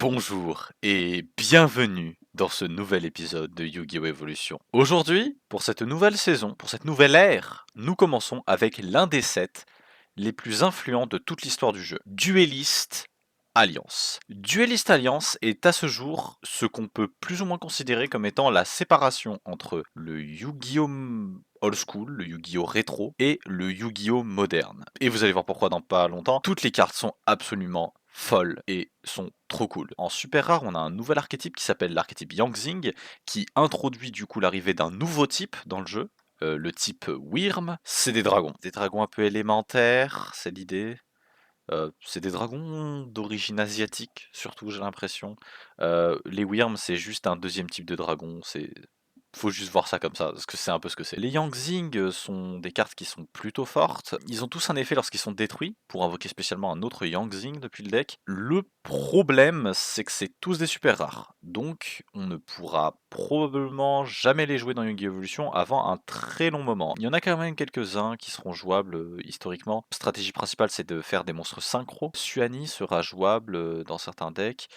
Bonjour et bienvenue dans ce nouvel épisode de Yu-Gi-Oh! Evolution. Aujourd'hui, pour cette nouvelle saison, pour cette nouvelle ère, nous commençons avec l'un des sets les plus influents de toute l'histoire du jeu, Duelist Alliance. Duelist Alliance est à ce jour ce qu'on peut plus ou moins considérer comme étant la séparation entre le Yu-Gi-Oh! Old School, le Yu-Gi-Oh! Rétro et le Yu-Gi-Oh! Moderne. Et vous allez voir pourquoi dans pas longtemps. Toutes les cartes sont absolument folles et sont trop cool. En super rare, on a un nouvel archétype qui s'appelle l'archétype Yangzing, qui introduit du coup l'arrivée d'un nouveau type dans le jeu, le type Wyrm. C'est des dragons. Des dragons un peu élémentaires, c'est l'idée. C'est des dragons d'origine asiatique, surtout j'ai l'impression. Les Wyrms, c'est juste un deuxième type de dragon, faut juste voir ça comme ça, parce que c'est un peu ce que c'est. Les Yangzing sont des cartes qui sont plutôt fortes. Ils ont tous un effet lorsqu'ils sont détruits, pour invoquer spécialement un autre Yangzing depuis le deck. Le problème, c'est que c'est tous des super rares. Donc, on ne pourra probablement jamais les jouer dans Yu-Gi-Oh! Evolution avant un très long moment. Il y en a quand même quelques-uns qui seront jouables historiquement. La stratégie principale, c'est de faire des monstres synchro. Suani sera jouable dans certains decks.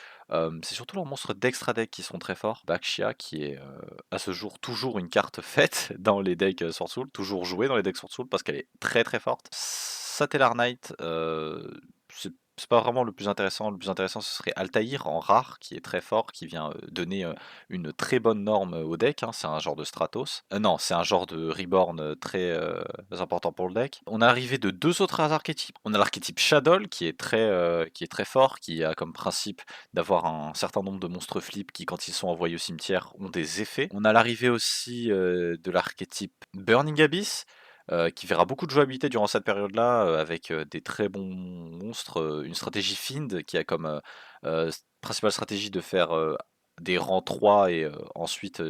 C'est surtout leurs monstres d'extra deck qui sont très forts. Baxia qui est à ce jour toujours une carte faite dans les decks Sword Soul, toujours jouée dans les decks Sword Soul parce qu'elle est très très forte. Satellar Knight, c'est pas vraiment le plus intéressant. Le plus intéressant, ce serait Altaïr en rare, qui est très fort, qui vient donner une très bonne norme au deck. Hein. C'est un genre de Stratos. Non, c'est un genre de Reborn très important pour le deck. On est arrivé de deux autres archétypes. On a l'archétype Shadow, qui est très fort, qui a comme principe d'avoir un certain nombre de monstres flip qui, quand ils sont envoyés au cimetière, ont des effets. On a l'arrivée aussi de l'archétype Burning Abyss, qui verra beaucoup de jouabilité durant cette période-là, avec des très bons monstres, une stratégie Find qui a comme principale stratégie de faire des rangs 3 et ensuite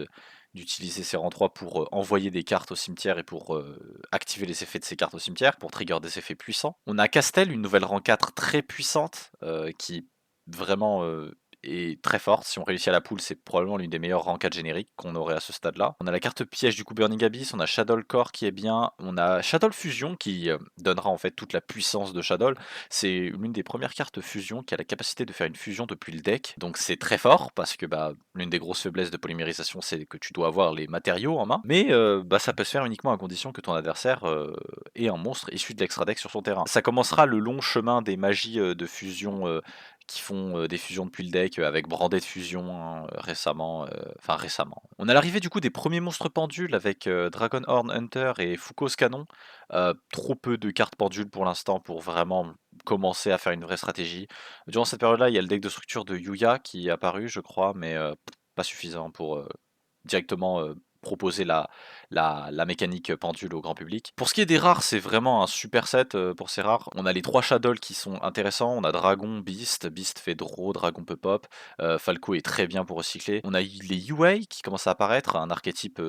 d'utiliser ces rangs 3 pour envoyer des cartes au cimetière et pour activer les effets de ces cartes au cimetière, pour trigger des effets puissants. On a Castel, une nouvelle rang 4 très puissante, qui vraiment est très forte. Si on réussit à la poule, c'est probablement l'une des meilleures rangs 4 génériques qu'on aurait à ce stade-là. On a la carte piège du coup Burning Abyss, on a Shadow Core qui est bien, on a Shadow Fusion qui donnera en fait toute la puissance de Shadow. C'est l'une des premières cartes fusion qui a la capacité de faire une fusion depuis le deck, donc c'est très fort parce que l'une des grosses faiblesses de polymérisation c'est que tu dois avoir les matériaux en main, mais ça peut se faire uniquement à condition que ton adversaire ait un monstre issu de l'extra deck sur son terrain. Ça commencera le long chemin des magies de fusion qui font des fusions depuis le deck avec Branded de fusion hein, récemment. On a l'arrivée du coup des premiers monstres pendules avec Dragonhorn Hunter et Foucault's Canon. Trop peu de cartes pendules pour l'instant pour vraiment commencer à faire une vraie stratégie. Durant cette période-là, il y a le deck de structure de Yuya qui est apparu, je crois, mais pas suffisant pour directement proposer la mécanique pendule au grand public. Pour ce qui est des rares, c'est vraiment un super set pour ces rares. On a les 3 Shadow qui sont intéressants, on a Dragon, Beast fait draw, Dragon peut pop, Falco est très bien pour recycler. On a les UA qui commencent à apparaître, un archétype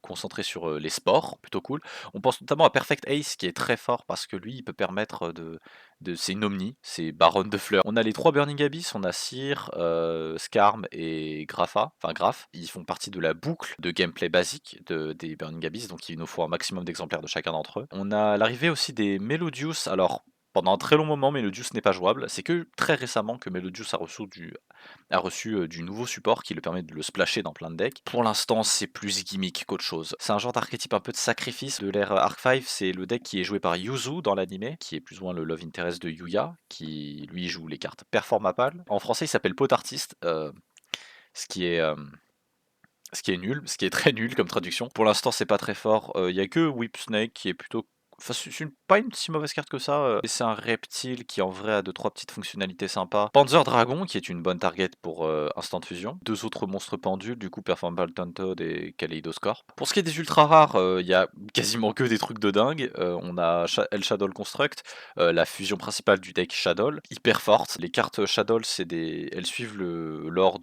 concentré sur les sports, plutôt cool. On pense notamment à Perfect Ace qui est très fort parce que lui il peut permettre c'est une omni, c'est Baronne de fleurs. On a les 3 Burning Abyss, on a Seer, Skarm et Graph. Ils font partie de la boucle de gameplay basique des Burning Abyss, donc il nous faut un maximum d'exemplaires de chacun d'entre eux. On a l'arrivée aussi des Melodius, alors pendant un très long moment, Melodius n'est pas jouable, c'est que très récemment que Melodius a reçu du nouveau support qui lui permet de le splasher dans plein de decks. Pour l'instant, c'est plus gimmick qu'autre chose. C'est un genre d'archétype un peu de sacrifice de l'ère Arc 5, c'est le deck qui est joué par Yuzu dans l'anime, qui est plus ou moins le love interest de Yuya, qui lui joue les cartes Performapal. En français, il s'appelle Pot Artiste, ce qui est... nul, ce qui est très nul comme traduction. Pour l'instant, c'est pas très fort. Il y a que Whip Snake qui est plutôt. Enfin, pas une si mauvaise carte que ça. Et c'est un reptile qui en vrai a 2-3 petites fonctionnalités sympas. Panzer Dragon qui est une bonne target pour Instant Fusion. Deux autres monstres pendules, du coup Performable Toad et Kaleidoscorp. Pour ce qui est des ultra rares, il y a quasiment que des trucs de dingue. On a El Shadow Construct, la fusion principale du deck Shadow, hyper forte. Les cartes Shadow, elles suivent le lore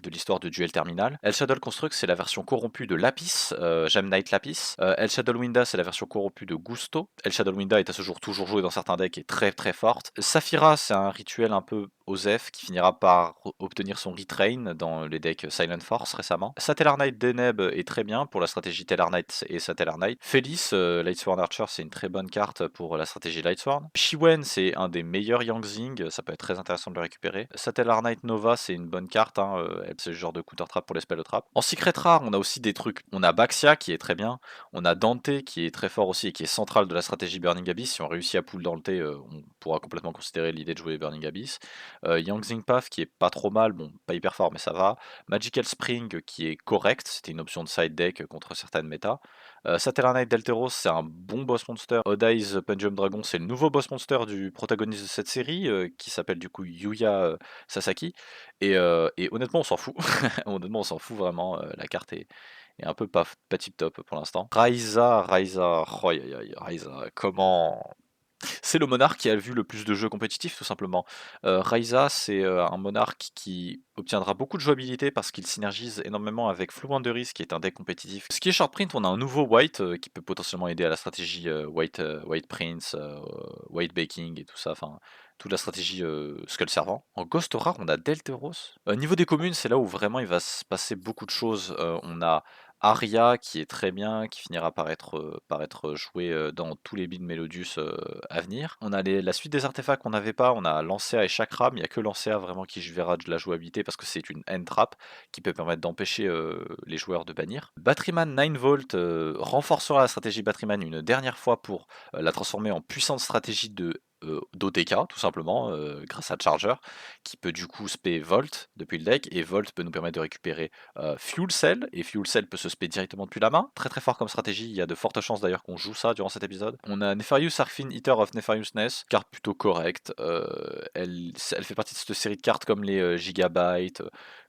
de l'histoire de Duel Terminal. El Shadow Construct, c'est la version corrompue de Lapis, Gem Knight Lapis. El Shadow Winda, c'est la version corrompue de Gusto. El Shadow Winda est à ce jour toujours joué dans certains decks et est très très forte. Saphira, c'est un rituel un peu Osef qui finira par obtenir son retrain dans les decks Silent Force récemment. Satellar Knight Deneb est très bien pour la stratégie Tellar Knight et Satellar Knight. Felice, Lightsworn Archer, c'est une très bonne carte pour la stratégie Lightsworn. Shiwen, c'est un des meilleurs Yangzing, ça peut être très intéressant de le récupérer. Satellar Knight Nova, c'est une bonne carte, hein, c'est le genre de counter trap pour les spell trap. En secret rare, on a aussi des trucs. On a Baxia qui est très bien, on a Dante qui est très fort aussi et qui est central de la stratégie Burning Abyss. Si on réussit à pull Dante, on pourra complètement considérer l'idée de jouer Burning Abyss. Yangzing Path qui est pas trop mal, bon, pas hyper fort mais ça va. Magical Spring qui est correct, c'était une option de side deck contre certaines méta. Satellar Knight Delteros, c'est un bon boss monster. Odd Eyes Pendulum Dragon, c'est le nouveau boss monster du protagoniste de cette série, qui s'appelle du coup Yuya Sasaki. Et honnêtement, on s'en fout. Honnêtement, on s'en fout vraiment. La carte est un peu pas tip top pour l'instant. Raiza, oh, aïe, aïe, Raiza, comment. C'est le monarque qui a vu le plus de jeux compétitifs, tout simplement. Raiza, c'est un monarque qui obtiendra beaucoup de jouabilité parce qu'il synergise énormément avec Flu Wanderers, qui est un deck compétitif. Ce qui est short print, on a un nouveau White qui peut potentiellement aider à la stratégie White Prince, White Baking et tout ça, enfin toute la stratégie Skull Servant. En Ghost Rare, on a Delteros. Niveau des communes, c'est là où vraiment il va se passer beaucoup de choses. On a Aria qui est très bien, qui finira par être joué dans tous les builds Melodius à venir. On a la suite des artefacts qu'on n'avait pas, on a Lancea et Chakra, mais il n'y a que Lancea vraiment qui verra de la jouabilité parce que c'est une end trap qui peut permettre d'empêcher les joueurs de bannir. Batteryman 9 Volt renforcera la stratégie Batteryman une dernière fois pour la transformer en puissante stratégie d'OTK tout simplement grâce à Charger qui peut du coup spé Volt depuis le deck et Volt peut nous permettre de récupérer Fuel Cell et Fuel Cell peut se spé directement depuis la main, très très fort comme stratégie, il y a de fortes chances d'ailleurs qu'on joue ça durant cet épisode. On a Nefarious Arcfin Eater of Nefariousness, carte plutôt correcte, elle fait partie de cette série de cartes comme les Gigabyte,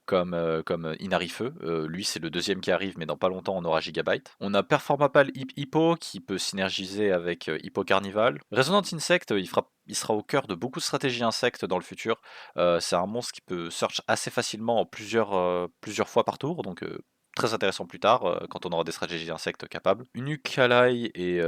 comme Inarifeu, lui c'est le deuxième qui arrive mais dans pas longtemps on aura Gigabyte. On a Performapal Hippo qui peut synergiser avec Hippo Carnival. Resonant Insect, il sera au cœur de beaucoup de stratégies insectes dans le futur. C'est un monstre qui peut search assez facilement en plusieurs fois par tour, donc très intéressant plus tard quand on aura des stratégies insectes capables. Unukalai et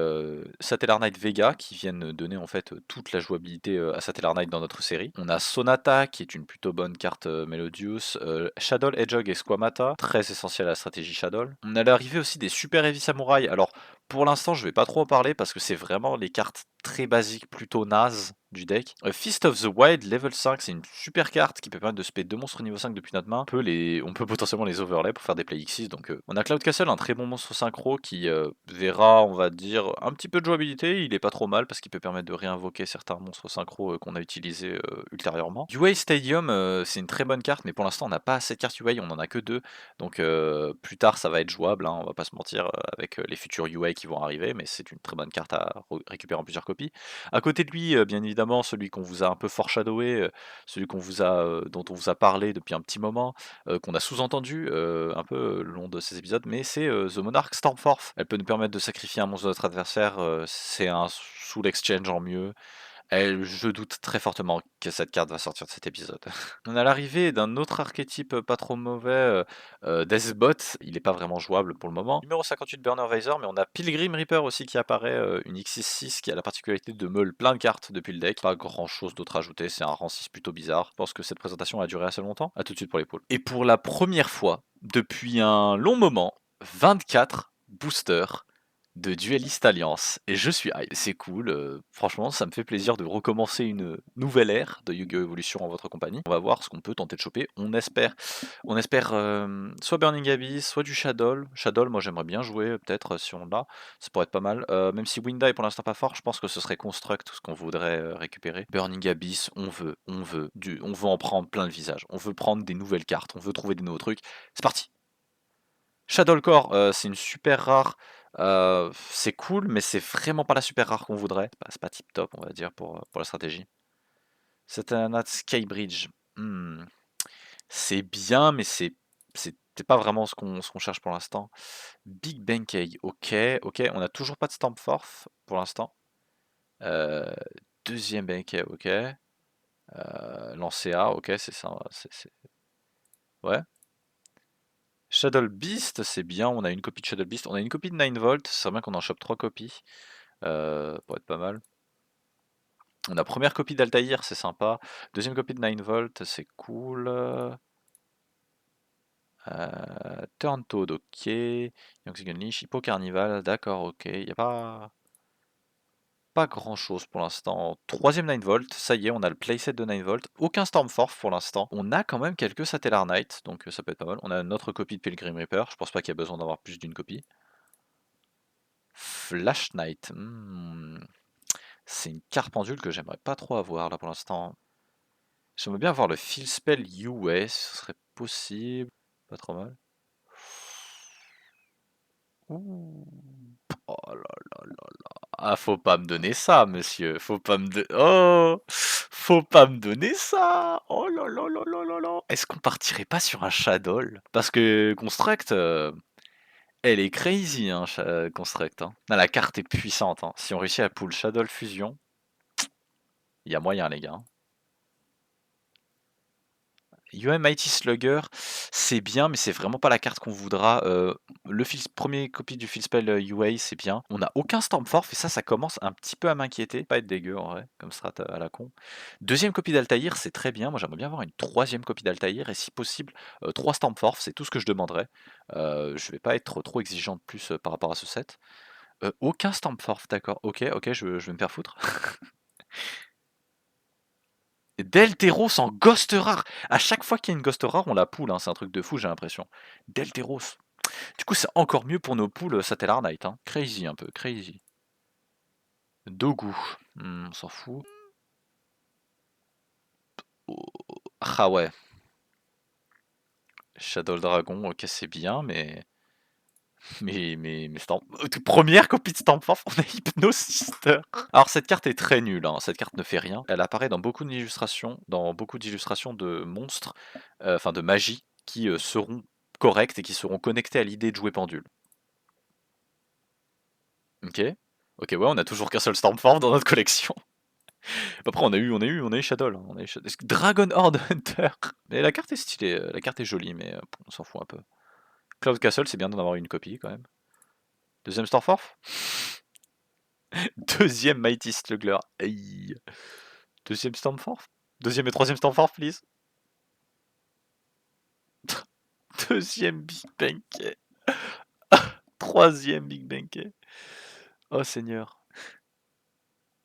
Satellar Knight Vega qui viennent donner en fait toute la jouabilité à Satellar Knight dans notre série. On a Sonata qui est une plutôt bonne carte Melodius, Shadow Hedgehog et Squamata, très essentiel à la stratégie Shadow. On a l'arrivée aussi des Super Heavy Samurai. Alors pour l'instant je vais pas trop en parler parce que c'est vraiment les cartes très basiques, plutôt naze du deck. Fist of the Wild level 5, c'est une super carte qui peut permettre de spé 2 monstres niveau 5 depuis notre main. On peut potentiellement les overlay pour faire des play X6. Donc on a Cloud Castle, un très bon monstre synchro qui verra, on va dire, un petit peu de jouabilité. Il est pas trop mal parce qu'il peut permettre de réinvoquer certains monstres synchro qu'on a utilisés ultérieurement. UA Stadium, c'est une très bonne carte, mais pour l'instant on n'a pas assez de cartes UA, on en a que 2. Donc plus tard ça va être jouable, hein, on va pas se mentir, avec les futurs UA qui vont arriver, mais c'est une très bonne carte à récupérer en plusieurs copies. À côté de lui, bien évidemment, celui qu'on vous a un peu foreshadowé, celui dont on vous a parlé depuis un petit moment, qu'on a sous-entendu un peu le long de ces épisodes, mais c'est The Monarch Stormforth. Elle peut nous permettre de sacrifier un monstre de notre adversaire, c'est un soul exchange en mieux. Je doute très fortement que cette carte va sortir de cet épisode. On a l'arrivée d'un autre archétype pas trop mauvais, Deathbot. Il est pas vraiment jouable pour le moment. Numéro 58 Burner Visor, mais on a Pilgrim Reaper aussi qui apparaît, une X6-6 qui a la particularité de meule plein de cartes depuis le deck. Pas grand chose d'autre à ajouter, c'est un rang 6 plutôt bizarre. Je pense que cette présentation a duré assez longtemps. A tout de suite pour les poules. Et pour la première fois depuis un long moment, 24 boosters de Duelist Alliance et je suis hype, c'est cool, franchement ça me fait plaisir de recommencer une nouvelle ère de Yu-Gi-Oh! Evolution en votre compagnie. On va voir ce qu'on peut tenter de choper, on espère soit Burning Abyss, soit du Shadow. Shadow moi j'aimerais bien jouer peut-être si on l'a, ça pourrait être pas mal, même si Winda est pour l'instant pas fort, je pense que ce serait Construct ce qu'on voudrait récupérer. Burning Abyss, on veut en prendre plein le visage, on veut prendre des nouvelles cartes, on veut trouver des nouveaux trucs, c'est parti! Shadowcore, c'est une super rare, c'est cool, mais c'est vraiment pas la super rare qu'on voudrait. C'est pas tip top, on va dire, pour la stratégie. C'est un Skybridge. Hmm. C'est bien, mais c'est pas vraiment ce qu'on cherche pour l'instant. Big Benkei, ok, ok. On a toujours pas de Stampforth pour l'instant. Euh, Deuxième Benkei, ok. Lancea, ok, c'est ça. Ouais. Shadow Beast, c'est bien, on a une copie de Shadow Beast, on a une copie de 9 Volt, c'est bien qu'on en chope 3 copies, pour être pas mal. On a première copie d'Altaïr, c'est sympa, deuxième copie de 9 Volt, c'est cool. Turn Toad, ok, Young Leash, Hippo Carnival, d'accord, ok, il y a pas grand chose pour l'instant. Troisième 9 Volt, ça y est, on a le playset de 9 Volt. Aucun Stormforth pour l'instant. On a quand même quelques Satellar Knight, donc ça peut être pas mal. On a notre copie de Pilgrim Reaper, je pense pas qu'il y a besoin d'avoir plus d'une copie. Flash Knight, c'est une carte pendule que j'aimerais pas trop avoir là pour l'instant. J'aimerais bien avoir le Field Spell US, ce serait possible. Pas trop mal. Ouh. Oh là là là là. Ah, faut pas me donner ça, monsieur. Faut pas me Oh, faut pas me donner ça. Oh là là là là là là. Est-ce qu'on partirait pas sur un Shadow? Parce que Construct, elle est crazy, hein, Construct. Hein. Non, la carte est puissante. Hein. Si on réussit à pull Shadow Fusion, il y a moyen, les gars. UM Mighty Slugger, c'est bien, mais c'est vraiment pas la carte qu'on voudra. Premier copie du Fieldspell UA, c'est bien. On n'a aucun Stormforth, et ça commence un petit peu à m'inquiéter. Pas être dégueu en vrai, comme strat à la con. Deuxième copie d'Altaïr, c'est très bien. Moi, j'aimerais bien avoir une troisième copie d'Altaïr, et si possible, 3 Stormforth, c'est tout ce que je demanderais. Je vais pas être trop exigeant de plus par rapport à ce set. Aucun Stormforth, d'accord. Ok, je vais me faire foutre. Delteros en ghost rare. À chaque fois qu'il y a une ghost rare, on la poule. Hein. C'est un truc de fou, j'ai l'impression. Delteros. Du coup, c'est encore mieux pour nos poules Satellar Knight. Hein. Crazy un peu, crazy. Dogu. On s'en fout. Oh. Ah ouais. Shadow Dragon, ok, c'est bien, mais. Première copie de Stampforth, on a Hypnosister. Alors cette carte est très nulle, hein. Cette carte ne fait rien. Elle apparaît dans beaucoup d'illustrations, de monstres, enfin de magie, qui seront correctes et qui seront connectées à l'idée de jouer pendule. Ok. Ok, ouais, on a toujours qu'un seul Stormforth dans notre collection. Après, on a eu Shadow. Hein. Dragon Horde Hunter. Mais la carte est stylée, la carte est jolie, mais on s'en fout un peu. Cloud Castle, c'est bien d'en avoir une copie quand même. Deuxième Stormforth. Deuxième Mighty Slugger. Aïe. Deuxième Stormforth. Deuxième et troisième Stormforth, please. Deuxième Big Banquet. Troisième Big Banquet. Oh Seigneur.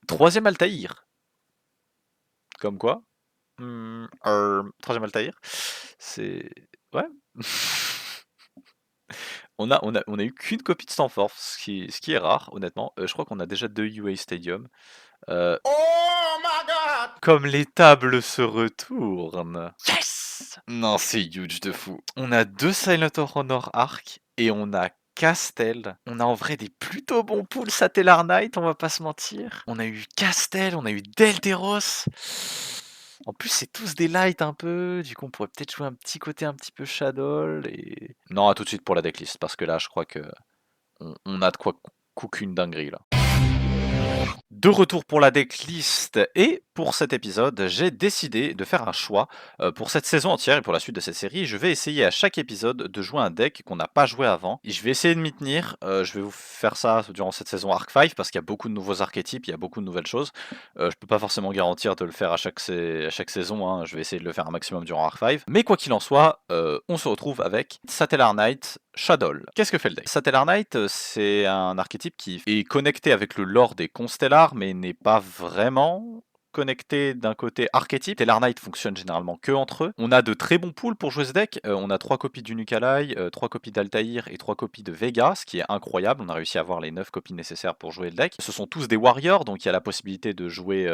Troisième Altaïr. Comme quoi. Troisième Altaïr. C'est. Ouais. On a eu qu'une copie de Stormforth, ce qui est rare, honnêtement. Je crois qu'on a déjà 2 UA Stadium. Oh my god! Comme les tables se retournent. Yes! Non, c'est huge de fou. On a 2 Silent Honor Arc et on a Castel. On a en vrai des plutôt bons pools Satellar Knight, on va pas se mentir. On a eu Castel, on a eu Delteros. En plus, c'est tous des lights un peu. Du coup, on pourrait peut-être jouer un petit côté un petit peu Shadow. Et... Non, à tout de suite pour la decklist, parce que là, je crois que on a de quoi cook une dinguerie là. De retour pour la decklist et pour cet épisode, j'ai décidé de faire un choix pour cette saison entière et pour la suite de cette série. Je vais essayer à chaque épisode de jouer un deck qu'on n'a pas joué avant. Et je vais essayer de m'y tenir. Je vais vous faire ça durant cette saison Arc 5 parce qu'il y a beaucoup de nouveaux archétypes, il y a beaucoup de nouvelles choses. Je peux pas forcément garantir de le faire à chaque saison. Hein. Je vais essayer de le faire un maximum durant Arc 5. Mais quoi qu'il en soit, on se retrouve avec Satellar Knight Shadow. Qu'est-ce que fait le deck? Satellar Knight, c'est un archétype qui est connecté avec le lore des Constellars, mais n'est pas vraiment connecté d'un côté archétype. Stellar Knight fonctionne généralement que entre eux. On a de très bons pools pour jouer ce deck. On a 3 copies d'Unukalai, 3 copies d'Altaïr et 3 copies de Vega, ce qui est incroyable. On a réussi à avoir les 9 copies nécessaires pour jouer le deck. Ce sont tous des warriors, donc il y a la possibilité de jouer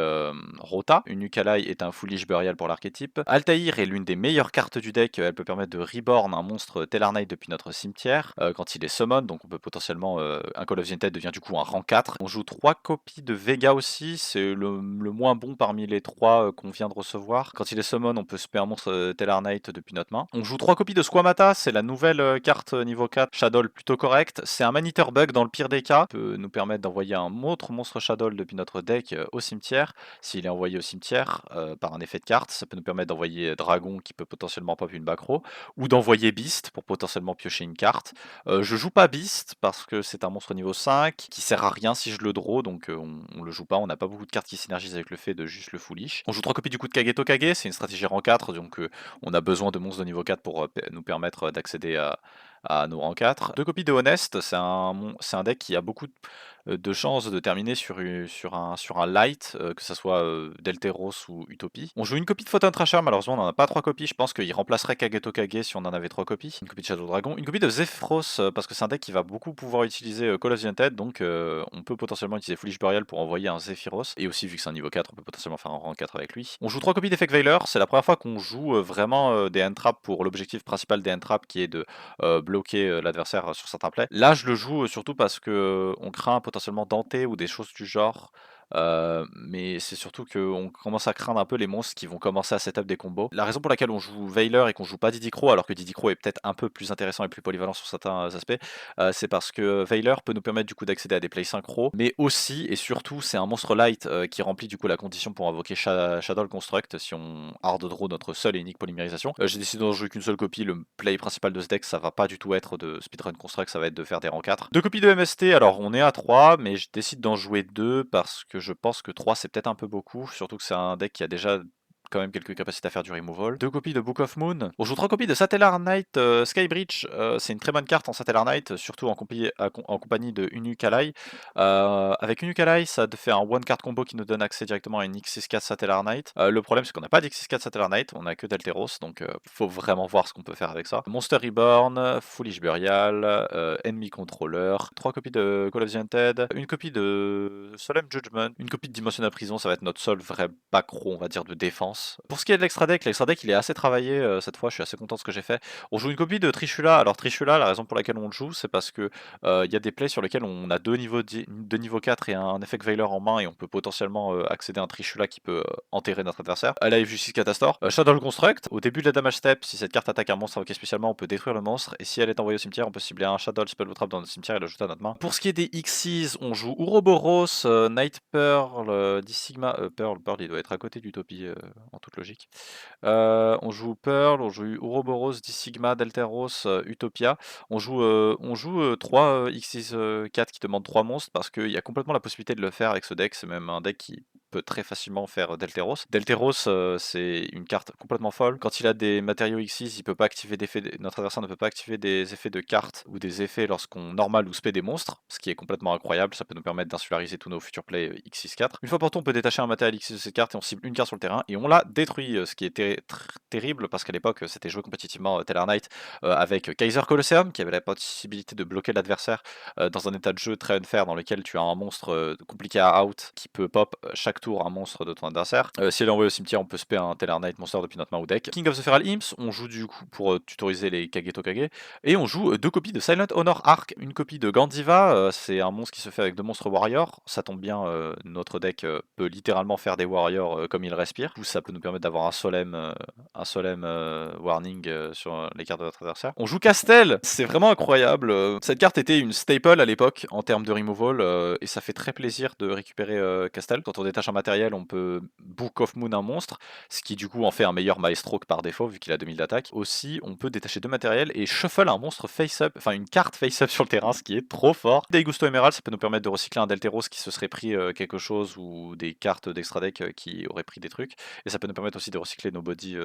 Rota. Unukalai est un Foolish Burial pour l'archétype. Altaïr est l'une des meilleures cartes du deck. Elle peut permettre de reborn un monstre Stellar Knight depuis notre cimetière quand il est summon, donc on peut potentiellement un Call of the Undead devient du coup un rang 4. On joue 3 copies de Vega aussi, c'est le moins bon bon parmi les 3 qu'on vient de recevoir. Quand il est summon, on peut spé un monstre Tellar Knight depuis notre main. On joue 3 copies de Squamata, c'est la nouvelle carte niveau 4 Shadow plutôt correcte. C'est un Maniteur Bug dans le pire des cas, peut nous permettre d'envoyer un autre monstre Shadow depuis notre deck au cimetière. S'il est envoyé au cimetière par un effet de carte, ça peut nous permettre d'envoyer Dragon qui peut potentiellement pop une back row, ou d'envoyer Beast pour potentiellement piocher une carte. Je joue pas Beast parce que c'est un monstre niveau 5 qui sert à rien si je le draw, donc on le joue pas. On n'a pas beaucoup de cartes qui synergisent avec le fait de juste le foolish. On joue 3 copies du coup de Kageto Kage, c'est une stratégie rang 4, donc on a besoin de monstres de niveau 4 pour nous permettre d'accéder à nos rangs 4. 2 copies de Honest, c'est un deck qui a beaucoup de chances de terminer sur un light, que ça soit Delteros ou Utopie. On joue une copie de Photon Trasher, malheureusement on n'en a pas 3 copies, je pense qu'il remplacerait Kageto Kage si on en avait 3 copies. Une copie de Shadow Dragon, une copie de Zephyros, parce que c'est un deck qui va beaucoup pouvoir utiliser Call of the Undead, donc on peut potentiellement utiliser Foolish Burial pour envoyer un Zephyros, et aussi vu que c'est un niveau 4, on peut potentiellement faire un rang 4 avec lui. On joue 3 copies d'Effect Veiler, c'est la première fois qu'on joue vraiment des end-traps pour l'objectif principal des end-traps qui est de bloquer l'adversaire sur certains plays. Là je le joue surtout parce que on craint potentiellement Dante ou des choses du genre. Mais c'est surtout qu'on commence à craindre un peu les monstres qui vont commencer à setup des combos. La raison pour laquelle on joue Veiler et qu'on joue pas Didicro, alors que Didicro est peut-être un peu plus intéressant et plus polyvalent sur certains aspects, c'est parce que Veiler peut nous permettre du coup d'accéder à des plays synchro, mais aussi et surtout c'est un monstre light qui remplit du coup la condition pour invoquer Shadow Construct si on hard draw notre seule et unique polymérisation. J'ai décidé d'en jouer qu'une seule copie, le play principal de ce deck ça va pas du tout être de speedrun construct, ça va être de faire des rangs 4. 2 copies de MST, alors on est à 3, mais je décide d'en jouer 2 parce que je pense que 3 c'est peut-être un peu beaucoup, surtout que c'est un deck qui a déjà quand même quelques capacités à faire du removal. 2 copies de Book of Moon. On joue 3 copies de Satellar Knight Skybreach. C'est une très bonne carte en Satellar Knight, surtout en compagnie de Unukalai. Avec Unukalai, ça fait un one card combo qui nous donne accès directement à une X64 Satellar Knight. Le problème, c'est qu'on n'a pas d'X64 Satellar Knight, on a que Delteros, donc faut vraiment voir ce qu'on peut faire avec ça. Monster Reborn, Foolish Burial, Enemy Controller, 3 copies de Call of the Undead, une copie de Solemn Judgment, une copie de Dimensional Prison, ça va être notre seul vrai back row, on va dire, de défense. Pour ce qui est de l'extra deck il est assez travaillé cette fois, je suis assez content de ce que j'ai fait. On joue une copie de Trishula. Alors Trishula, la raison pour laquelle on le joue, c'est parce que il y a des plays sur lesquels on a deux niveaux 4 et un Effect Veiler en main et on peut potentiellement accéder à un Trishula qui peut enterrer notre adversaire. Elle a Justice Catastor. Shadow Construct, au début de la damage step, si cette carte attaque un monstre invoqué spécialement, on peut détruire le monstre, et si elle est envoyée au cimetière, on peut cibler un Shadow Spell ou Trap dans notre cimetière et l'ajouter à notre main. Pour ce qui est des Xyz, on joue Ouroboros, Night Pearl, Sigma, Pearl il doit être à côté d'Utopie en toute logique. On joue Pearl, on joue Ouroboros, Sigma, Delteros, Utopia. On joue 3 X4 qui demandent 3 monstres parce qu'il y a complètement la possibilité de le faire avec ce deck. C'est même un deck qui peut très facilement faire Delteros. Delteros, c'est une carte complètement folle. Quand il a des matériaux X6, il peut pas activer notre adversaire ne peut pas activer des effets de cartes ou des effets lorsqu'on normal ou spé des monstres, ce qui est complètement incroyable. Ça peut nous permettre d'insulariser tous nos futurs plays X6-4. Une fois par tour, on peut détacher un matériel X6 de cette carte et on cible une carte sur le terrain et on la détruit, ce qui est terrible parce qu'à l'époque c'était joué compétitivement Tellar Knight avec Kaiser Colosseum qui avait la possibilité de bloquer l'adversaire dans un état de jeu très unfair dans lequel tu as un monstre compliqué à out qui peut pop chaque tour un monstre de ton adversaire. Si elle est envoyée au cimetière, on peut spé un Tellar Knight monster depuis notre main ou deck. King of the Feral Imps, on joue du coup pour tutoriser les Kageto Kage et on joue 2 copies de Silent Honor Arc, une copie de Gandiva, c'est un monstre qui se fait avec 2 monstres warriors, ça tombe bien, notre deck peut littéralement faire des warriors comme il respire, ou ça peut nous permettre d'avoir un Solemn warning sur les cartes de notre adversaire. On joue Castel, c'est vraiment incroyable, cette carte était une staple à l'époque en termes de removal et ça fait très plaisir de récupérer Castel. Quand on détache un matériel, on peut Book of Moon un monstre, ce qui du coup en fait un meilleur maestro que par défaut vu qu'il a 2000 d'attaque. Aussi, on peut détacher 2 matériels et shuffle un monstre face-up, enfin une carte face-up sur le terrain, ce qui est trop fort. Des Gusto Emerald, ça peut nous permettre de recycler un Delteros qui se serait pris quelque chose ou des cartes d'extra deck qui auraient pris des trucs. Et ça peut nous permettre aussi de recycler nos bodies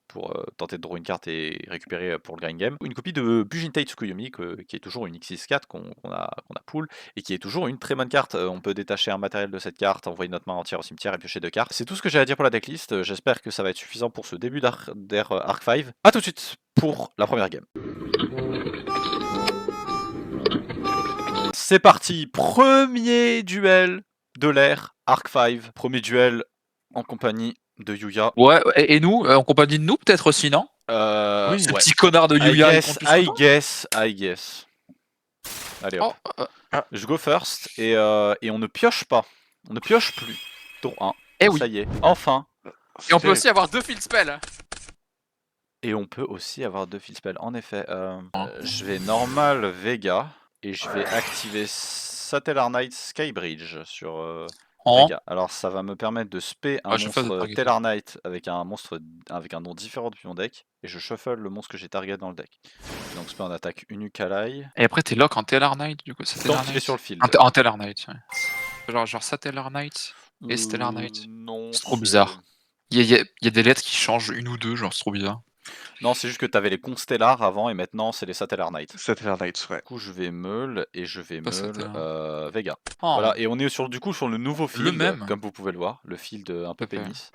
pour tenter de draw une carte et récupérer pour le grind game. Une copie de Bujintei Tsukuyomi qui est toujours une X64 qu'on a pull et qui est toujours une très bonne carte. On peut détacher un matériel de cette carte, envoyer notre main entière au cimetière et piocher 2 cartes. C'est tout ce que j'ai à dire pour la decklist. J'espère que ça va être suffisant pour ce début d'ère Arc 5. A tout de suite pour la première game. C'est parti, premier duel de l'ère Arc 5. Premier duel en compagnie de Yuya. Ouais, et nous, en compagnie de nous, peut-être aussi, non? Oui, Ce petit connard de Yuya, il compte plus que toi. I guess. Allez hop. Je go first et on ne pioche pas. On ne pioche plus. Tour 1. Eh oui. Ça y est, enfin. Et on peut aussi avoir 2 field spells. Et on peut aussi avoir 2 field spells. En effet, je vais normal Vega et je vais activer Satellar Knight Skybridge sur Vega. Alors ça va me permettre de spé un monstre Tellar Knight avec un monstre avec un nom différent depuis mon deck et je shuffle le monstre que j'ai target dans le deck. Donc spé en attaque Unukalai. Et après t'es lock en Tellar Knight du coup. Tant qu'il est sur le field. En Tellar Knight, ouais. Genre Satellar Knight et Stellar Knight. Non. C'est trop bizarre. Il y a des lettres qui changent une ou deux, genre c'est trop bizarre. Non, c'est juste que t'avais les Constellars avant et maintenant c'est les Satellar Knights. Satellar Knights, ouais. Du coup, je vais meule et je vais meule Vega. Oh. Voilà, et on est sur le nouveau field, même. comme vous pouvez le voir, le field un peu pénis.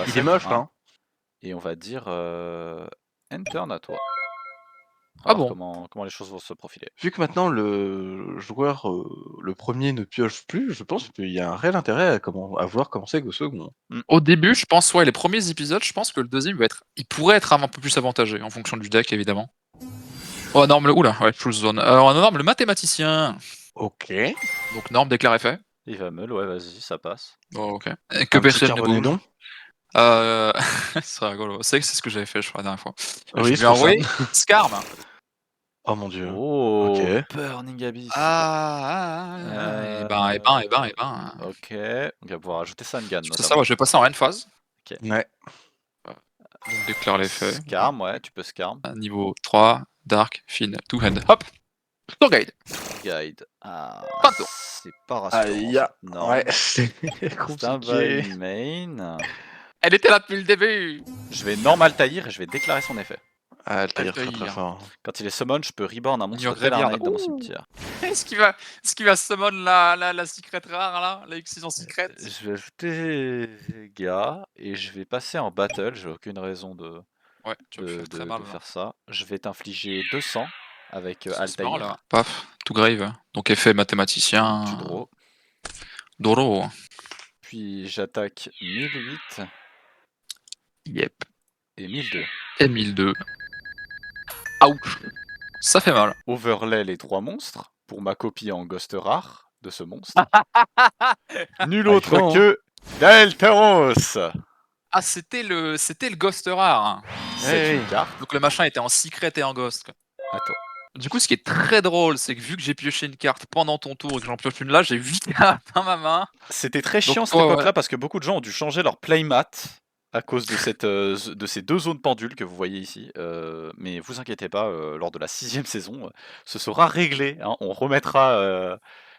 Il est moche, hein. Et on va dire Enter à toi. Ah bon. Comment les choses vont se profiler. Vu que maintenant le joueur, le premier ne pioche plus, je pense qu'il y a un réel intérêt à vouloir commencer avec le second. Au début, je pense, les premiers épisodes, je pense que le deuxième il pourrait être un peu plus avantagé en fonction du deck, évidemment. Oh, norme full zone. En norme, le mathématicien. Ok. Donc, norme déclaré fait. Il va meule, ouais, vas-y, ça passe. Oh, ok. Et que personne ne bouge. Non. C'est rigolo. C'est ce que j'avais fait, je crois, la dernière fois. Oui, je vais envoyer Skarm. Oh mon dieu. Oh, ok. Burning Abyss. Et ben. Ok, on va pouvoir ajouter Sangan. C'est ça, moi, je vais passer en end phase. Ok. Ouais. Donc, déclare l'effet. Skarm, ouais, tu peux Skarm. Niveau 3, Dark, Fin, 2 hand. Hop! Tour guide. Guide. Ah, Pas de tour. c'est pas rassurant. Non. Ouais, c'est compliqué. Main. Elle était là depuis le début. Je vais normal taillir et je vais déclarer son effet. Ah, elle taille très très fort. Quand il est summon, je peux reborn un monstre Tellar Knight dans mon cimetière. Est-ce qu'il va summon la secret rare là? La X6 secret? Je vais ajouter Vega et je vais passer en battle. J'ai aucune raison de faire ça. Je vais t'infliger 200 avec Altaïr. Paf, tout grave. Donc effet mathématicien. Tu draw. Doro. Puis j'attaque 1008. Yep. Et 1002. Et 1002. Ouch. Ça fait mal. Overlay les 3 monstres pour ma copie en ghost rare de ce monstre. Nul autre que Delteros. Ah, c'était le ghost rare. C'est une carte. Donc le machin était en secret et en ghost. Quoi. Attends. Du coup, ce qui est très drôle, c'est que vu que j'ai pioché une carte pendant ton tour et que j'en pioche une là, j'ai 8 cartes dans ma main. C'était très chiant cette époque-là parce que beaucoup de gens ont dû changer leur playmat à cause de, de ces 2 zones pendules que vous voyez ici. Mais vous inquiétez pas, lors de la 6ème saison, ce sera réglé. Hein. On remettra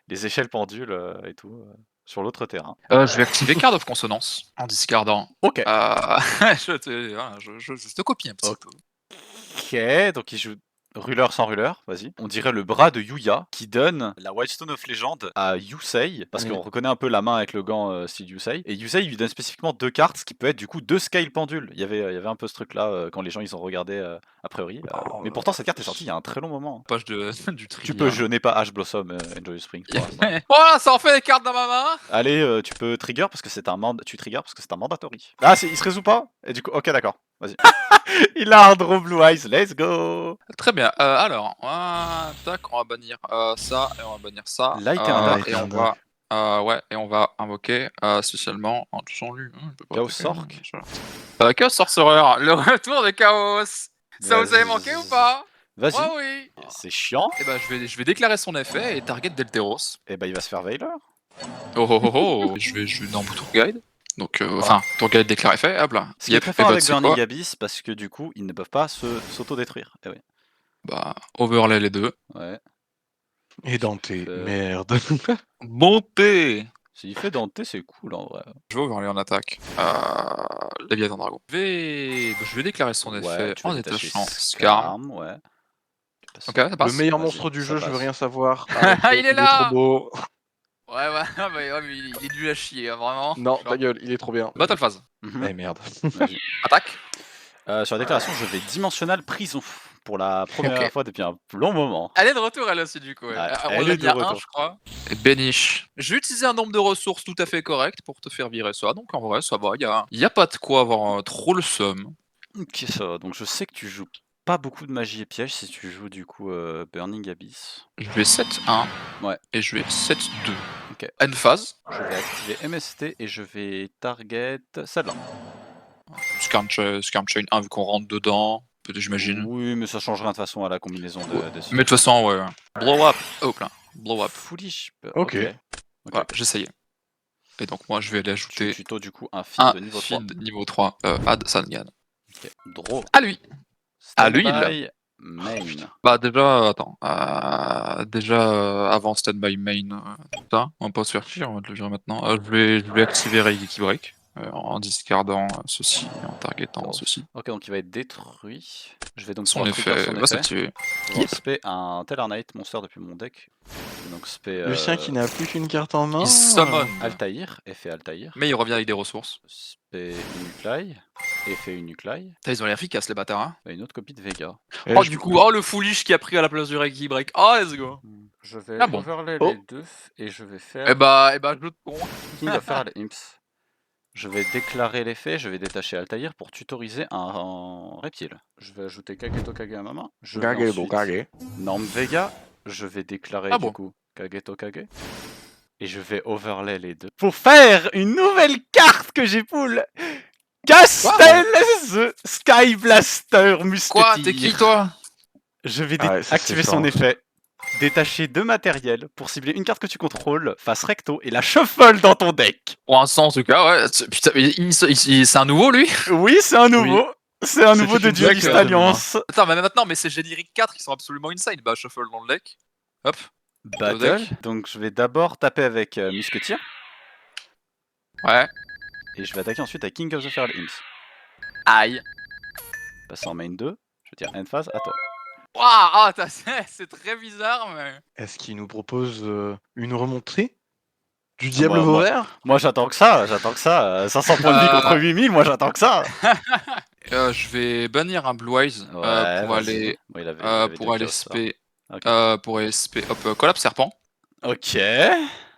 les échelles pendules et tout sur l'autre terrain. Je vais activer Card of Consonance en discardant. Ok. Je te copie un petit peu. Ok, donc il joue Ruler sans Ruler, vas-y. On dirait le bras de Yuya qui donne la Wildstone of Legend à Yusei, parce qu'on reconnaît un peu la main avec le gant style Yusei. Et Yusei lui donne spécifiquement 2 cartes, ce qui peut être du coup 2 scale pendules. Il y avait un peu ce truc là quand les gens ils ont regardé a priori. Mais pourtant cette carte est sortie il y a un très long moment. Page du tu peux, je n'ai pas Ash Blossom Enjoy Spring. Voilà, ça en fait des cartes dans ma main. Allez, tu peux trigger parce que c'est un mandatory. Ah, il se résout pas. Et du coup, ok d'accord, vas-y. Il a un draw Blue Eyes, let's go. Très bien, alors, tac, on va bannir ça, et on va bannir ça. Et on va, et on va invoquer spécialement, en touchant lui. Chaos Sorc. Chaos Sorcerer, le retour de Chaos. Ça vous avait manqué ou pas? Vas-y. Oh oui. C'est chiant. Et bah je vais déclarer son effet et target Delteros. Et bah il va se faire Veiler. Oh. Je vais dans Tour Guide. Donc, Tour Guide déclaré fait, hop là. Ce qui est très fort avec Burning Abyss, parce que du coup, ils ne peuvent pas s'auto-détruire. Eh oui. Bah, overlay les 2. Ouais. Et Dante, merde. Montez. S'il fait Dante, c'est cool en vrai. Je vais overlay en attaque. Léviathan Dragon. Je vais déclarer son effet en détachant Skarm. Ouais. Ok, ça passe. Le meilleur monstre du jeu, je veux rien savoir. Il est là. Il est trop beau. Ouais, mais il est nul à chier, hein, vraiment. Non, ta gueule, il est trop bien. Battle phase. Eh merde. Attaque. Sur la déclaration, je vais dimensional prison pour la première fois depuis un long moment. Elle est de retour, elle aussi, du coup. Elle est de retour. Je crois. Et Benish. Je vais utiliser un nombre de ressources tout à fait correct pour te faire virer ça. Donc en vrai, ça va. Il y a pas de quoi avoir trop le seum. Ok, ça va. Donc je sais que tu joues pas beaucoup de magie et piège si tu joues du coup Burning Abyss. Je vais 7-1. Ouais. Et je vais 7-2. Ok. End phase. Je vais activer MST et je vais target celle-là. Scarm Chain 1 vu qu'on rentre dedans. Peut-être, j'imagine. Oui, mais ça change rien de toute façon à la combinaison de Mais de skills. toute façon, ouais. Blow up. Oh, plein. Blow up. Foolish. Ok. Voilà, j'essayais. Et donc, moi, je vais aller ajouter Tuto du coup un feed un de niveau 3. feed niveau 3 add Sangan. Ok. Draw. À lui. À lui, Standby main. Bah déjà, attends. Avant Standby Main, tout ça, on va pas se faire chier, on va te le dire maintenant. Je vais activer Reiki Break en discardant ceci, en targetant Oh. ceci. Ok, donc il va être détruit. Je vais donc Son pouvoir trigger effet son va effet. s'activer. Pouvoir spé un Tellarknight monster depuis mon deck. Donc spé Lucien qui n'a plus qu'une carte en main. Il summon, Altaïr, effet Altaïr. mais il revient avec des ressources. Spé Unuclai, effet Unuclai. Putain, ils ont l'air efficaces les bâtards, hein. Bah, une autre copie de Vega. Et Oh, je- du coup, oh le foolish qui a pris à la place du Reiki Break. Oh, let's go. Je vais Ah bon. overlay Oh. les deux et je vais faire Eh bah, je te con. King of Earl Imps. Je vais déclarer l'effet, je vais détacher Altaïr pour tutoriser un reptile. Je vais ajouter Kageto Kage à ma main. Je vais Kage, ensuite Kage. Norm Vega. Je vais déclarer Ah du bon. coup Kageto Kage. Et je vais overlay les deux. Pour faire une nouvelle carte que j'ai pull. Castel the Sky Blaster Musketeer. Quoi, t'es qui toi? Je vais Ah ouais, ça, activer c'est son fort. effet. Détacher 2 matériels pour cibler une carte que tu contrôles, face recto, et la shuffle dans ton deck. Pour l'instant, en tout cas, ouais. Putain, mais c'est un nouveau, lui? Oui, c'est un nouveau. C'est un C'était nouveau de une Duelist blague, Alliance. Attends, mais maintenant, mais ces génériques 4 qui sont absolument insane. Bah, shuffle dans le deck. Hop. Battle. deck. Donc je vais d'abord taper avec Musketeer. Ouais. Et je vais attaquer ensuite à King of the Feral Imps. Aïe. Passer en main 2. Je veux dire end phase, à toi. Waouh, c'est très bizarre, mais. Est-ce qu'il nous propose une remontée du diable moi- Vauvert? Moi j'attends que ça, 500 points de vie contre 8000, moi j'attends que ça. Je vais bannir un Blue Eyes Ouais, pour vas-y. aller, Bon, il avait pour déjà aller chaos, ça. spé. Ok. Pour aller spé. Hop, collapse serpent. Ok.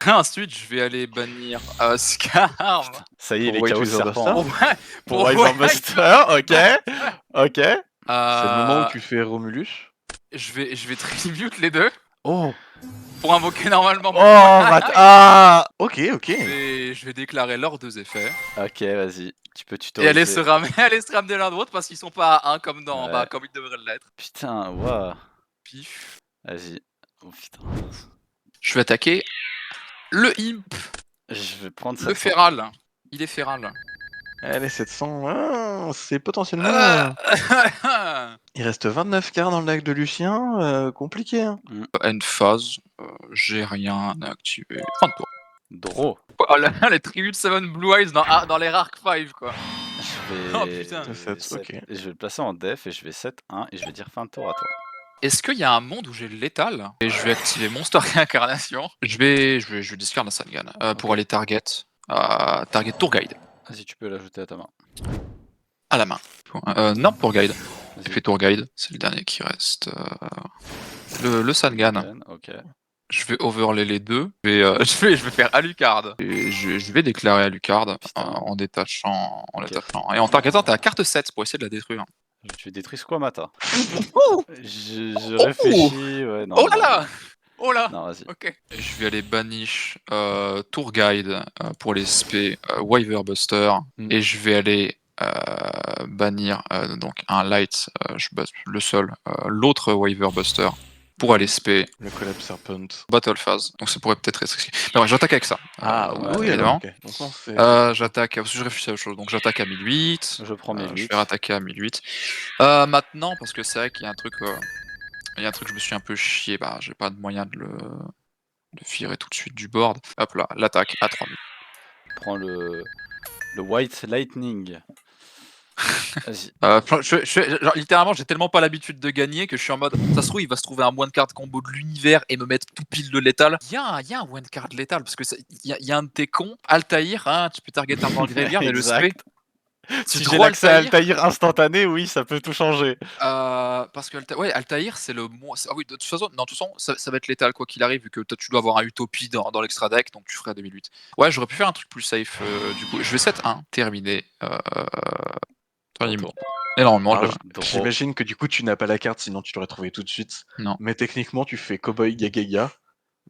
Ensuite, je vais aller bannir Scarm. Ça y est, Pour les White chaos Wizard serpents. Buster. Pour Wyvern Buster, ok. Ok. C'est le moment où tu fais Romulus. Je vais tribute les deux Oh. pour invoquer normalement Oh, mon ah. Ok, ok. je vais déclarer leurs deux effets. Ok, vas-y. Tu peux Et tutoriser. aller se ramener l'un de l'autre parce qu'ils sont pas à 1 comme dans. Ouais. Bah, comme ils devraient l'être. Putain, waouh. Pif. Vas-y. Oh putain. Je vais attaquer le Imp. Je vais prendre ça. Le Feral. Il est Feral. Allez, 700. C'est potentiellement. End Il reste 29 cartes dans le deck de Lucien. Compliqué. Hein. phase. J'ai rien à activer. Fin de tour. Draw. Oh là, les Tribute 7 Blue Eyes dans les Arc 5 quoi. Je vais. Oh, putain. Ok. Je vais le placer en def et je vais 7-1 et je vais dire fin de tour à toi. Est-ce qu'il y a un monde où j'ai le létal? Et je vais activer Monster Réincarnation. Je vais discard la Sangan pour aller target Tour Guide Vas-y, tu peux l'ajouter à ta main. à la main. Non, Tour Guide. Vas-y. Je fais Tour Guide, c'est le dernier qui reste. Le Sangan. Ok. Je vais overlay les deux. Je vais faire Alucard. Et je vais déclarer Alucard en détachant. Et en targetant ta carte 7 pour essayer de la détruire. Tu détruis Squamata. Oh, Je réfléchis. Ouais, non. oh là là. Oh là. Non, vas-y. Ok. Je vais aller banish Tour Guide pour les SP Wyver Buster. Et je vais aller bannir donc un light, le seul, l'autre Wyver Buster pour aller spé Le Collapse Serpent. Battle Phase. Donc ça pourrait peut-être être risqué. Mais ouais, j'attaque avec ça. Oui, évidemment. alors, ok. Donc, non, c'est- J'attaque, parce que je réfléchis à autre chose. Donc j'attaque à 1008. Je prends mes Je 8. vais rattaquer à 1008. Maintenant, parce que c'est vrai qu'il y a un truc. Il y a un truc, je me suis un peu chié. Bah, j'ai pas de moyen de le virer tout de suite du board. Hop là, l'attaque à 3000. Prends le White Lightning. Vas-y. Genre, littéralement, j'ai tellement pas l'habitude de gagner que je suis en mode. Ça se trouve, il va se trouver un one card combo de l'univers et me mettre tout pile de létal. Il y a un one card létal parce que il y a un de tes cons, Altaïr. Hein, tu peux target un dans le graveyard et le spé. Si j'ai l'accès à Altaïr instantané, oui, ça peut tout changer. Parce que Altaïr, c'est le moins. Ah oui, de toute façon, ça va être létal quoi qu'il arrive, vu que tu dois avoir un Utopie dans l'extra deck, donc tu ferais à 2008. Ouais, j'aurais pu faire un truc plus safe du coup. Je vais 7-1, terminé. Enfin, Retour. Et normalement, Alors, Draw. j'imagine que du coup tu n'as pas la carte, sinon tu l'aurais trouvé tout de suite. Non. Mais techniquement, tu fais Cowboy Gagaga,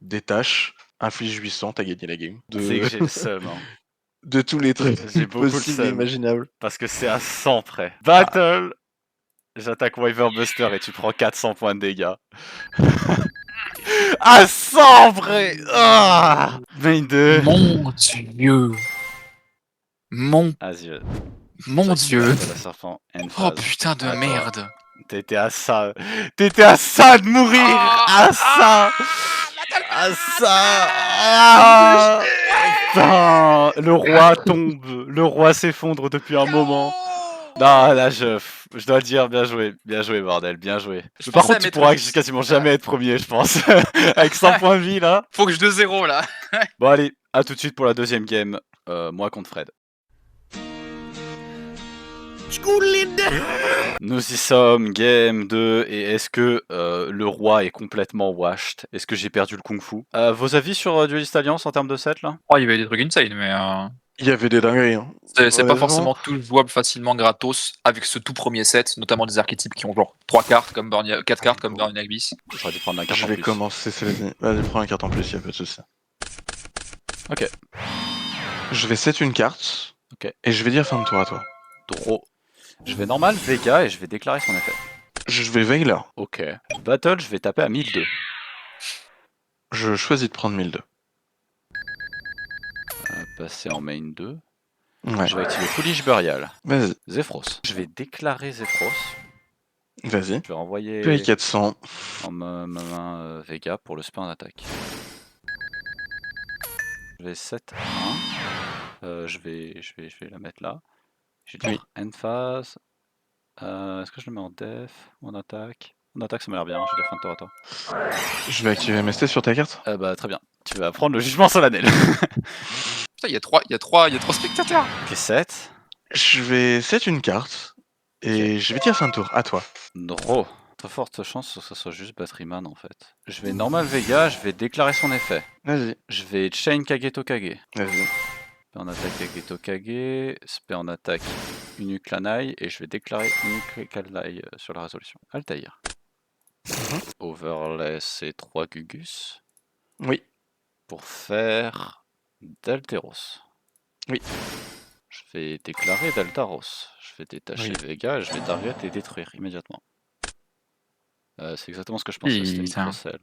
détache, inflige 800, t'as gagné la game. C'est que j'ai le seum, hein. De tous les trucs J'ai beaucoup le possibles et seum. imaginables. Parce que c'est à 100 près. Battle. J'attaque Wyverbuster et tu prends 400 points de dégâts. À 100 près. Ah, main 2. Mon dieu. Mon Vas-y. Dieu. La serpent and Oh phase. putain de Attends. merde. T'étais à ça. T'étais à ça de mourir. À ça. À ça. Ah, putain. Le roi tombe. Le roi s'effondre depuis un moment. Non, là, je dois le dire, bien joué, bordel, bien joué. Je Par pensais contre, tu mettre pourras juste- quasiment jamais être premier, je pense. Avec 100 points de vie, là. Faut que je 2-0 là. Bon, allez, à tout de suite pour la deuxième game. Moi contre Fred. Nous y sommes, game 2, et est-ce que le roi est complètement washed? Est-ce que j'ai perdu le kung-fu? Vos avis sur Duelist Alliance en termes de set, là? Oh, il y avait des trucs insane, mais Il y avait des dingueries. Hein. c'est pas Honnêtement. forcément tout jouable facilement gratos avec ce tout premier set, notamment des archétypes qui ont genre 3 cartes comme 4 cartes comme Burning Abyss. J'aurais dû prendre la carte Je en vais plus. commencer, Céline. Vas-y, prends une carte en plus, y'a pas de souci. Ok. Je vais set une carte. Ok. Et je vais dire fin de tour à toi. Draw. Je vais normal Vega et je vais déclarer son effet. Je vais Veiler. Ok. Battle, je vais taper à 1002. Je choisis de prendre 1002. Passer en main 2. Ouais. Je vais activer Foolish Burial. Vas-y, Zephyros. Je vais déclarer Zephyros. vas-y. Je vais renvoyer Paye 400. en ma main Vega pour le spin d'attaque. Je vais 7 1. Je vais la mettre là. Je vais dire end phase. Est-ce que je le mets en def ou en attaque? En attaque, ça m'a l'air bien. Je vais dire fin de tour à toi. Je vais activer MST sur ta carte. Bah, très bien. Tu vas prendre le jugement solennel. Putain, il y a 3 spectateurs. Ok, 7. Je vais set une carte. Et je vais dire fin de tour. À toi. Draw. Très forte chance que ce soit juste Batteryman en fait. Je vais normal Vega, je vais déclarer son effet. Vas-y. Je vais chain Kageto Kage. Vas-y. Spé en attaque Kageto Kage, spé en attaque Unuclanai et je vais déclarer Unuclanai sur la résolution. Altaïr. Overlay c'est 3 Gugus Oui. pour faire Dalteros. Oui. Je vais déclarer Daltaros. Je vais détacher Oui. Vega et je vais target et détruire immédiatement. C'est exactement ce que je pensais, c'était Putain. Microcell.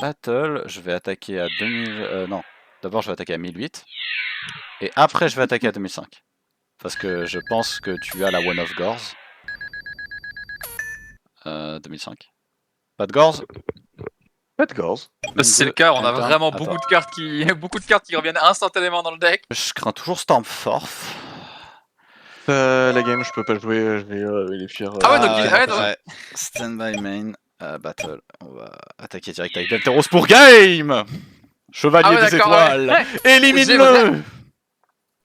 Battle, je vais attaquer à 2000. Non, d'abord je vais attaquer à 1008. Et après je vais attaquer à 2005. Parce que je pense que tu as la One of Gores. 2005. Pas de Gores? Pas de gorge. Si c'est le cas, on a Attends, vraiment attends. beaucoup de cartes qui reviennent instantanément dans le deck. Je crains toujours Stormforth. La game, je peux pas jouer. Je vais les fuir. Ah ouais, donc il- ouais, donc- ouais. Stand by main. Battle. On va attaquer direct avec Dalteros pour game! Chevalier Ah ouais, des d'accord, étoiles! ouais. Élimine-le!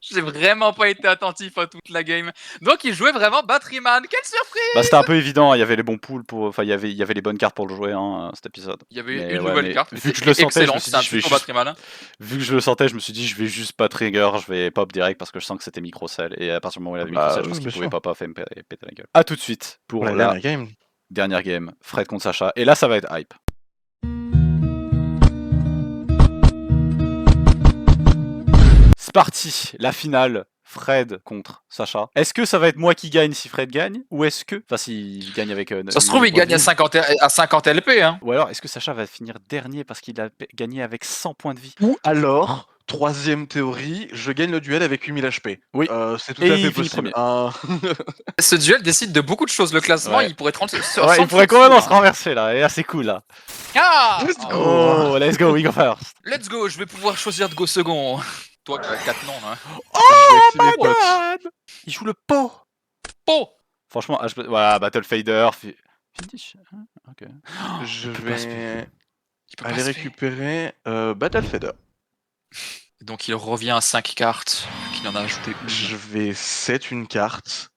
J'ai vraiment pas été attentif à toute la game. Donc il jouait vraiment Batteryman. Quelle surprise! Bah c'était un peu évident, il y avait les bons pools pour. Enfin il y avait les bonnes cartes pour le jouer hein, cet épisode. Il y avait Mais une ouais, nouvelle mais carte. vu que je le sentais, je me excellente, suis c'est dit un je vais futur juste. Batteryman. Vu que je le sentais, je me suis dit je vais juste pas trigger, je vais pop direct parce que je sens que c'était microcell. Et à partir du moment où il avait Bah, microcell, je pense oui, qu'il bien pouvait sûr. pas et me péter la gueule. A tout de suite pour La la dernière game. dernière game, Fred contre Sacha. Et là ça va être hype. C'est parti, la finale. Fred contre Sacha. Est-ce que ça va être moi qui gagne si Fred gagne? Ou est-ce que. Enfin, s'il gagne avec. Ça se trouve, il gagne à 50 LP. Hein. Ou alors, est-ce que Sacha va finir dernier parce qu'il a gagné avec 100 points de vie? Ou alors, troisième théorie, je gagne le duel avec 8000 HP. Oui. C'est tout Et à il fait finit possible. Ce duel décide de beaucoup de choses. Le classement, Ouais. il pourrait être Ouais, il pourrait complètement se renverser là. Et là, c'est cool là. Ah Let's go. Oh, let's go, we go first. Let's go, je vais pouvoir choisir de go second. Toi qui as 4 noms, hein. Oh my God. Il joue le pot. Oh Franchement, voilà, Battle Fader. Finish. Ok. Je peut pas se vais Il peut pas aller se faire. récupérer Battle Feather. Donc il revient à 5 cartes, qu'il en a ajouté une. Je vais set une carte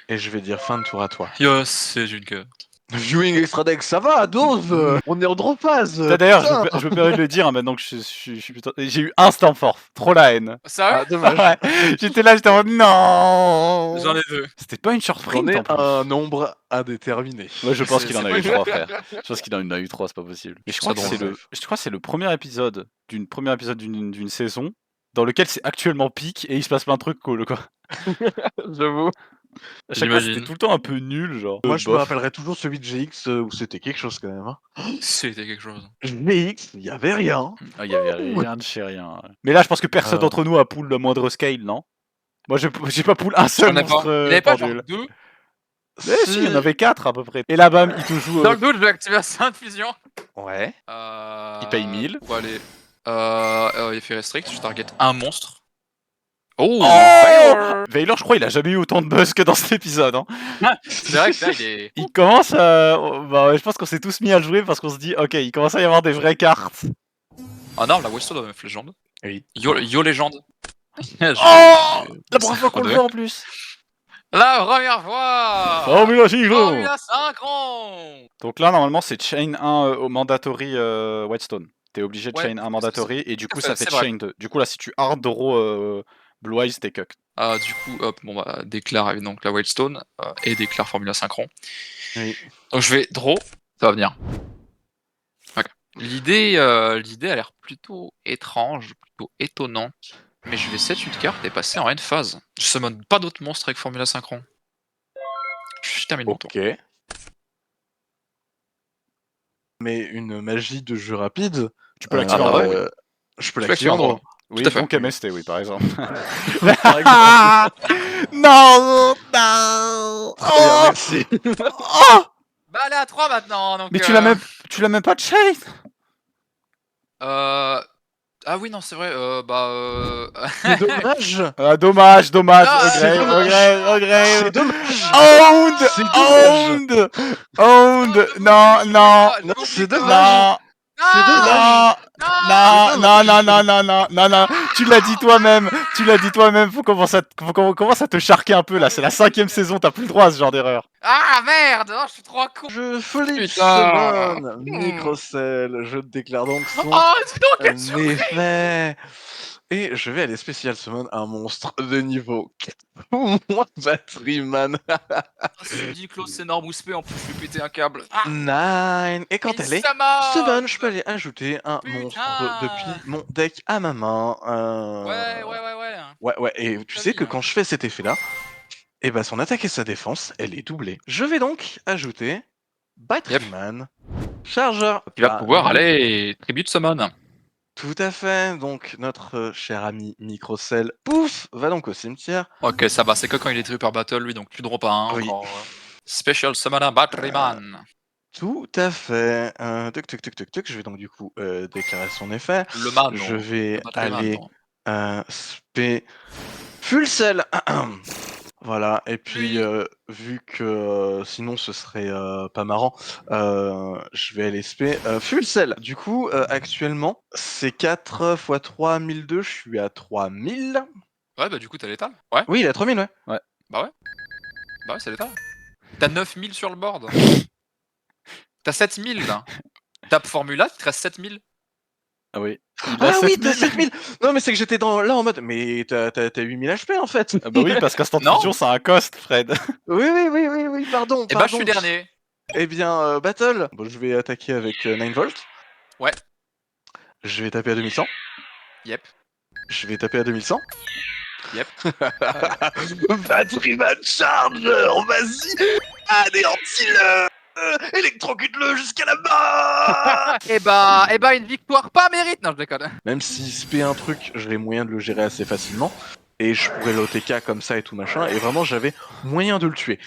et je vais dire fin de tour à toi. Yes, c'est une carte. Viewing extra deck, ça va, dose. On est en drop-phase. D'ailleurs, putain. je me permets de le dire, hein, maintenant que je suis putain... J'ai eu instant fort, trop la haine. Ça Ah, dommage. Ouais, j'étais là, j'étais en mode non. J'en ai 2. C'était pas une short J'en print ai en plus. un nombre indéterminé. Moi, je pense C'est- qu'il en c'est a pas eu une 3, frère. Je pense qu'il en a eu 3, c'est pas possible. Et je crois que Ça c'est drôle. le premier épisode d'une saison dans lequel c'est actuellement pique et il se passe plein de trucs cool, quoi. J'avoue. À chaque fois, J'imagine. c'était tout le temps un peu nul, genre. Moi, je me bof. rappellerai toujours celui de GX où c'était quelque chose quand même. Hein. C'était quelque chose. GX, il y avait rien. Ah, il y avait rien de chez rien. Ouais. Mais là, je pense que personne d'entre nous a pool le moindre scale, non? Moi, j'ai pas pool un seul J'en ai monstre pas. Il avait pas genre pendule. 2. Eh si, il y en avait 4 à peu près. Et là, bam, il te joue. Dans le doute, je vais activer la Sainte Fusion. Ouais. Il paye 1000. Pour aller. Il fait restrict, je target un monstre. Oh, Veilor, je crois, il a jamais eu autant de buzz que dans cet épisode. Hein. C'est vrai que là, il est. Il commence à. Bah, ouais, je pense qu'on s'est tous mis à le jouer parce qu'on se dit, ok, il commence à y avoir des vraies cartes. Ah non, la Westwood of Legend. Oui. Yo Legend. La première fois qu'on le Ouais. voit en plus. La première fois. Formula Synchro. Formula Synchron. Donc là, normalement, c'est Chain 1 au mandatory Whitestone. T'es obligé de Ouais, Chain 1 mandatory et du coup, ça fait c'est vrai. Chain 2. Du coup, là, si tu hard draw Blue Eyes, t'es cuck. Du coup, hop, bon bah, déclare donc la Whitestone et déclare Formula Synchron. Oui. Donc je vais draw, ça va venir. Ok. L'idée a l'air plutôt étrange, plutôt étonnante. Mais je vais set une carte et passer en end phase. Je summon pas d'autres monstres avec Formula Synchron. Je termine mon tour. Ok. Mais une magie de jeu rapide. Tu peux l'activer en bah draw, ouais. oui. Je peux Je l'activer en l'active en draw. Oui, Tout à fait. donc MST, oui, par exemple. Par exemple. Non, non. Très bien, merci. Oh Bah elle est à 3 maintenant, donc... Mais tu l'as même pas de Chain. Ah oui, non, c'est vrai, C'est dommage. Ah, dommage, Ah, c'est dommage. C'est regret. dommage. Owned, C'est dommage. owned, non, non, Non, c'est dommage. non, C'est dommage. non, tu l'as dit toi-même, faut qu'on commence à te charquer un peu là, c'est la 5ème saison, t'as plus le droit à ce genre d'erreur. Ah merde, oh, je suis trop con. Je flip Putain. summon Microcell. Je déclare donc son Oh, dis donc, quelle surprise. effet. Et je vais aller spécial summon un monstre de niveau 4 pour moi, Batteryman. C'est une Klaus énorme ou spé, en plus je vais péter un câble. Ah, 9. Et quand elle est summon, je peux aller ajouter un Putain. monstre depuis mon deck à ma main. Ouais. Ouais, et tu Vas-y, sais que hein. quand je fais cet effet-là, et bah son attaque et sa défense, elle est doublée. Je vais donc ajouter Batteryman, chargeur. Tu vas pouvoir aller tribute summon. Tout à fait, donc notre cher ami Microcell, pouf, va donc au cimetière. Ok, ça va, c'est que quand il est tribu par battle, lui, donc tu draws pas un. Oui. Encore, Special Summoner Batteryman. Tout à fait. Tuc, je vais donc du coup déclarer son effet. Le man. Je vais le Batteryman, aller non. spé full cell. Voilà, et puis vu que sinon ce serait pas marrant, je vais aller spé full cell. Du coup, actuellement, c'est 4 x 3, 1002, je suis à 3000. Ouais, bah du coup, t'as l'étal. Ouais. Oui, il est à 3000, ouais. Bah ouais, c'est l'étal. T'as 9000 sur le board. T'as 7000 là. Tape Formula, il te reste 7000. Ah oui. Ah oui, t'as 7000. Non, mais c'est que j'étais là en mode, mais t'as 8000 HP en fait. Ah bah oui, parce qu'Instant Non. Fusion, ça a un cost, Fred. Oui, pardon. Et bah, je suis dernier. Eh bien, Battle, bon, je vais attaquer avec 9 volts. Ouais. Je vais taper à 2100. Yep. Je vais taper à 2100. Yep. Batteryman Charger, vas-y, anéantis-le, électrocute-le jusqu'à là-bas. Et bah, une victoire pas mérite. Non, je déconne. Même si spé un truc, j'aurais moyen de le gérer assez facilement. Et je pourrais l'OTK comme ça et tout machin. Et vraiment, j'avais moyen de le tuer.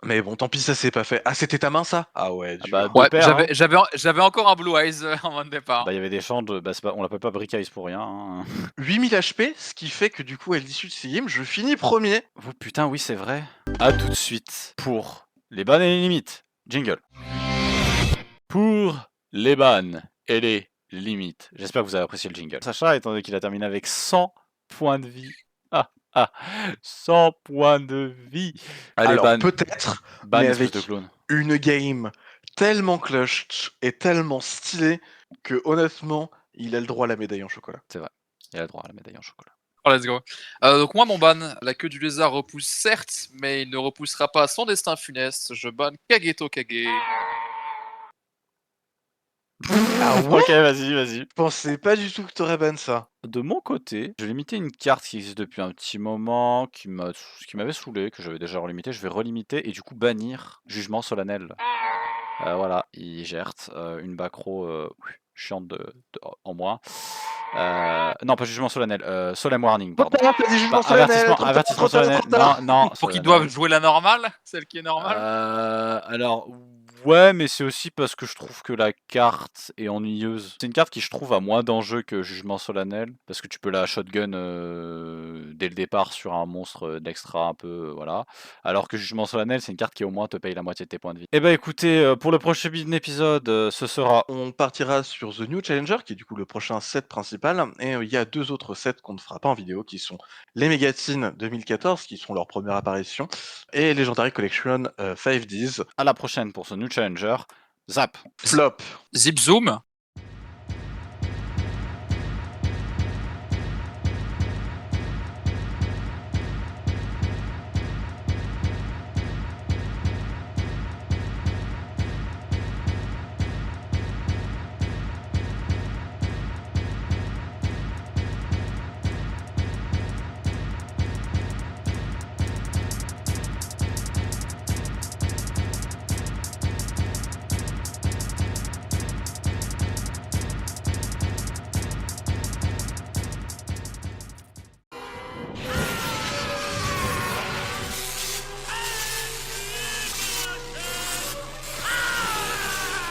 Mais bon, tant pis, ça s'est pas fait. Ah, c'était ta main, ça? Ah ouais, dur. bah, Ouais, paires, hein. j'avais encore un Blue Eyes en mode départ. Bah, il y avait des champs de. Bah, on l'appelle pas Brick Eyes pour rien. Hein. 8000 HP, ce qui fait que du coup, à l'issue de ces games, je finis premier. Oh putain, oui, c'est vrai. A tout de suite pour les bans et les limites. Jingle. Pour les bans et les limites. J'espère que vous avez apprécié le jingle. Sacha, étant donné qu'il a terminé avec 100 points de vie. 100 points de vie. Allez, Alors, ban. peut-être, Ban, mais espèce avec de clone. une game tellement clutch et tellement stylée que honnêtement, il a le droit à la médaille en chocolat. C'est vrai. Il a le droit à la médaille en chocolat. Oh, let's go. Donc moi, mon ban, la queue du lézard repousse certes, mais il ne repoussera pas son destin funeste. Je banne Kageto Kage. Ah ouais? Ok, vas-y. Je pensais pas du tout que t'aurais ban ça. De mon côté, je vais limiter une carte qui existe depuis un petit moment, qui m'avait saoulé, que j'avais déjà relimité. Je vais relimiter et du coup bannir Jugement Solennel. Voilà, il gère une backrow chiante en moins. Non, pas Jugement Solennel, Solemn Warning, Trop pardon. tard, t'as dit jugement Bah, solennel, avertissement solennel. trop tard. Non, Pour qu'ils solennel. doivent jouer la normale, celle qui est normale. Alors, ouais, mais c'est aussi parce que je trouve que la carte est ennuyeuse. C'est une carte qui, je trouve, a moins d'enjeux que Jugement Solennel, parce que tu peux la shotgun dès le départ sur un monstre d'extra un peu, voilà. Alors que Jugement Solennel, c'est une carte qui au moins te paye la moitié de tes points de vie. Eh ben écoutez, pour le prochain épisode, ce sera... On partira sur The New Challenger, qui est du coup le prochain set principal, et il y a 2 autres sets qu'on ne fera pas en vidéo, qui sont les Megatines 2014, qui sont leur première apparition, et Legendary Collection 5Ds. À la prochaine pour ce New Challenger. Zap! Flop. Zip Zoom.